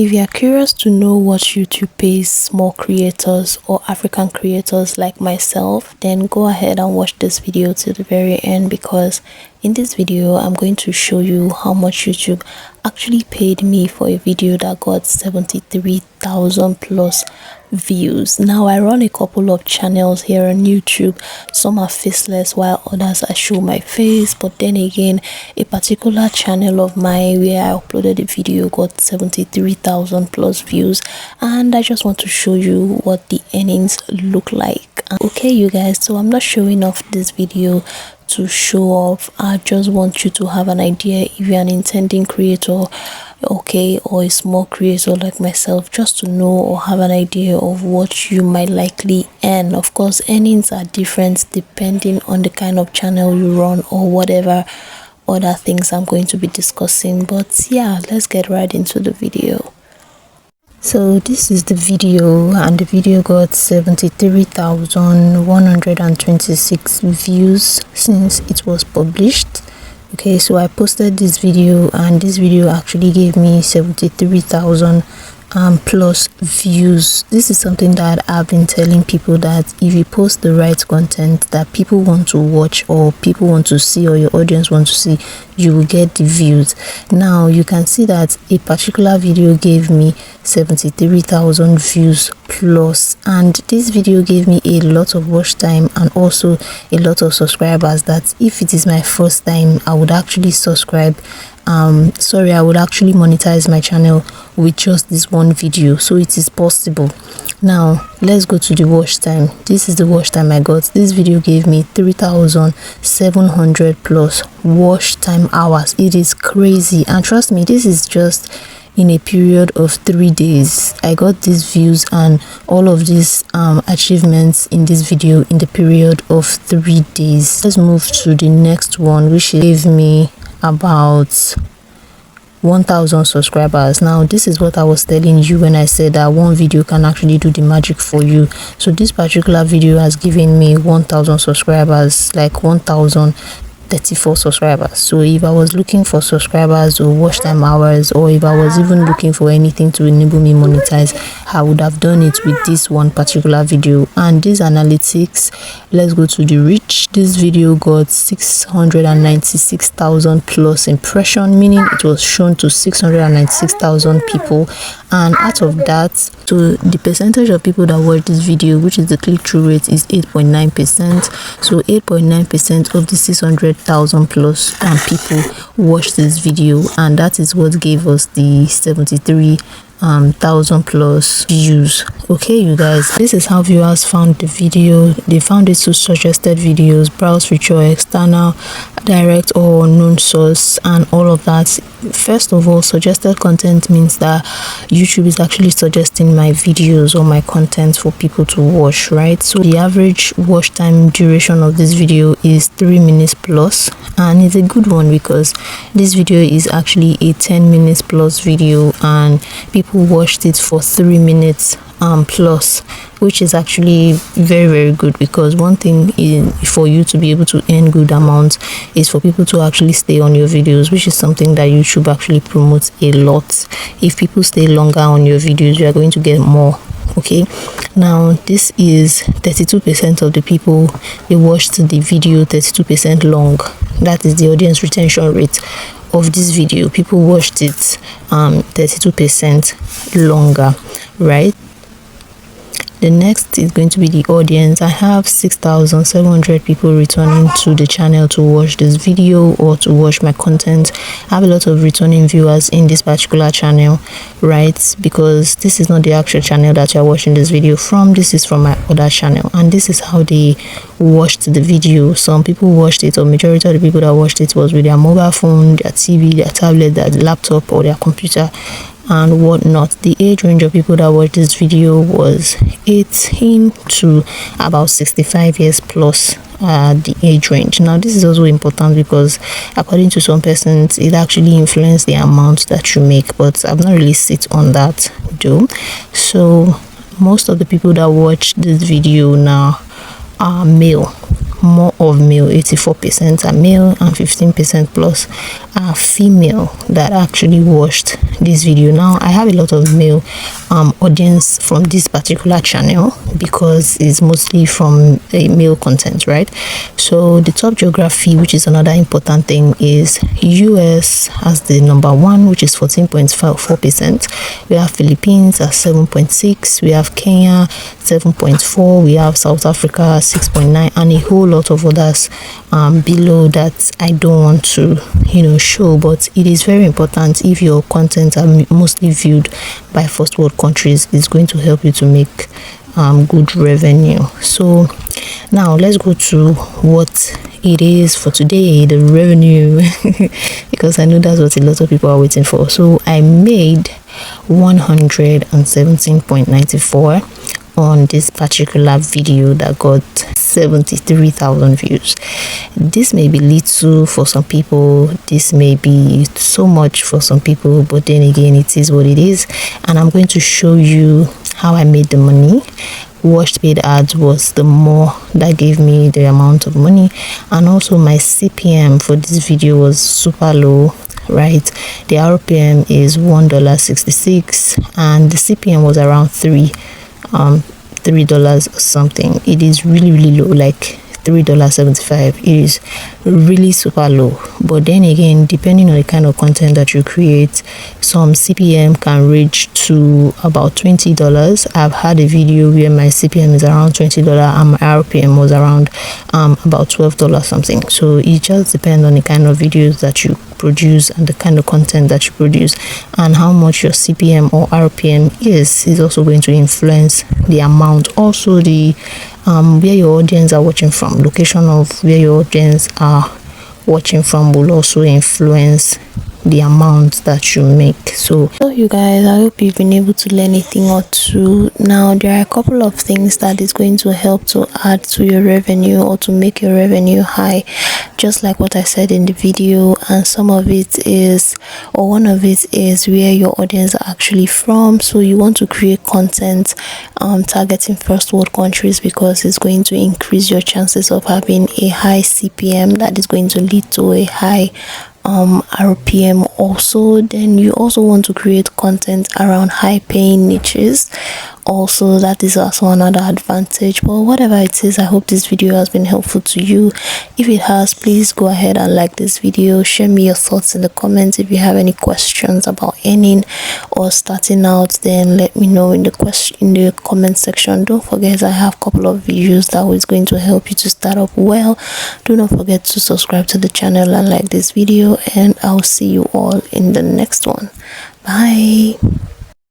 If you are curious to know what YouTube pays small creators or African creators like myself, then go ahead and watch this video to the very end, because in this video I'm going to show you how much YouTube actually paid me for a video that got 73,000 plus views. Now I run a couple of channels here on YouTube. Some are faceless while others I show my face, but then again a particular channel of mine where I uploaded a video got 73,000 plus views, and I just want to show you what the earnings look like. Okay you guys, so I'm not showing off this video to show off. I just want you to have an idea if you're an intending creator, okay, or a small creator like myself, just to know or have an idea of what you might likely earn. Of course, earnings are different depending on the kind of channel you run or whatever other things I'm going to be discussing. But yeah, let's get right into the video. So this is the video, and the video got 73,126 views since it was published. Okay, so I posted this video, and this video actually gave me 73,000 plus views. This is something that I've been telling people, that if you post the right content that people want to watch or people want to see or your audience want to see, you will get the views. Now you can see that a particular video gave me 73,000 views plus, and this video gave me a lot of watch time and also a lot of subscribers, that if it is my first time I would actually subscribe, I would actually monetize my channel with just this one video. So it is possible. Now let's go to the watch time. This is the watch time I got. This video gave me 3,700 plus watch time hours. It is crazy, and trust me, this is just in a period of 3 days. I got these views and all of these achievements in this video in the period of 3 days. Let's move to the next one, which gave me about 1,000 subscribers. Now this is what I was telling you when I said that one video can actually do the magic for you. So this particular video has given me 1,000 subscribers, like 1,034 subscribers. So if I was looking for subscribers or watch time hours, or if I was even looking for anything to enable me monetize, I would have done it with this one particular video. And these analytics, let's go to the reach. This video got 696,000 plus impression, meaning it was shown to 696,000 people. And out of that, so the percentage of people that watched this video, which is the click-through rate, is 8.9%. So 8.9% of the 600,000 plus people watched this video, and that is what gave us the 73,000 plus views. Okay you guys, this is how viewers found the video. They found it to suggested videos, browse feature, external, direct or unknown source, and all of that. First of all, suggested content means that YouTube is actually suggesting my videos or my content for people to watch, right? So the average watch time duration of this video is 3 minutes plus, and it's a good one because this video is actually a 10 minutes plus video, and people watched it for 3 minutes plus, which is actually very good, because one thing for you to be able to earn good amounts is for people to actually stay on your videos, which is something that YouTube actually promotes a lot. If people stay longer on your videos, you are going to get more. Okay, now this is 32% of the people, they watched the video 32% long. That is the audience retention rate of this video. People watched it 32% longer, right? The next is going to be the audience. I have 6,700 people returning to the channel to watch this video or to watch my content. I have a lot of returning viewers in this particular channel, right? Because this is not the actual channel that you're watching this video from. This is from my other channel, and this is how they watched the video. Some people watched it, or majority of the people that watched it was with their mobile phone, their TV, their tablet, their laptop, or their computer and whatnot. The age range of people that watched this video was 18 to about 65 years plus, the age range. Now this is also important because according to some persons it actually influences the amount that you make, but I've not really sit on that though. So most of the people that watch this video now are male, more of male. 84% are male and 15% plus are female that actually watched this video. Now I have a lot of male audience from this particular channel because it's mostly from male content, right? So the top geography, which is another important thing, is US as the number one, which is 14.4%. we have Philippines at 7.6, we have Kenya 7.4, we have South Africa 6.9, and a whole lot of others below that I don't want to show, but it is very important. If your content are mostly viewed by first world countries, it's going to help you to make good revenue. So now let's go to what it is for today, the revenue, because I know that's what a lot of people are waiting for. So I made 117.94 on this particular video that got 73,000 views. This may be little for some people, this may be so much for some people, but then again, it is what it is. And I'm going to show you how I made the money. Watched paid ads was the more that gave me the amount of money, and also my CPM for this video was super low, right? The RPM is $1.66 and the CPM was around $3 or something. It is really low, like $3.75. It is really super low. But then again, depending on the kind of content that you create, some CPM can reach to about $20. I've had a video where my CPM is around $20 and my RPM was around about $12 something. So it just depends on the kind of videos that you produce and the kind of content that you produce, and how much your CPM or RPM is also going to influence the amount. Also the where your audience are watching from, location of where your audience are watching from will also influence the amount that you make. So you guys, I hope you've been able to learn a thing or two. Now there are a couple of things that is going to help to add to your revenue or to make your revenue high, just like what I said in the video. And some of it is, or one of it is, where your audience are actually from. So you want to create content targeting first world countries, because it's going to increase your chances of having a high CPM that is going to lead to a high RPM. Also, then you also want to create content around high paying niches. Also, that is also another advantage. But whatever it is, I hope this video has been helpful to you. If it has, please go ahead and like this video. Share me your thoughts in the comments. If you have any questions about earning or starting out, then let me know in the comment section. Don't forget, I have a couple of videos that is going to help you to start up well. Do not forget to subscribe to the channel and like this video, and I'll see you all in the next one. Bye.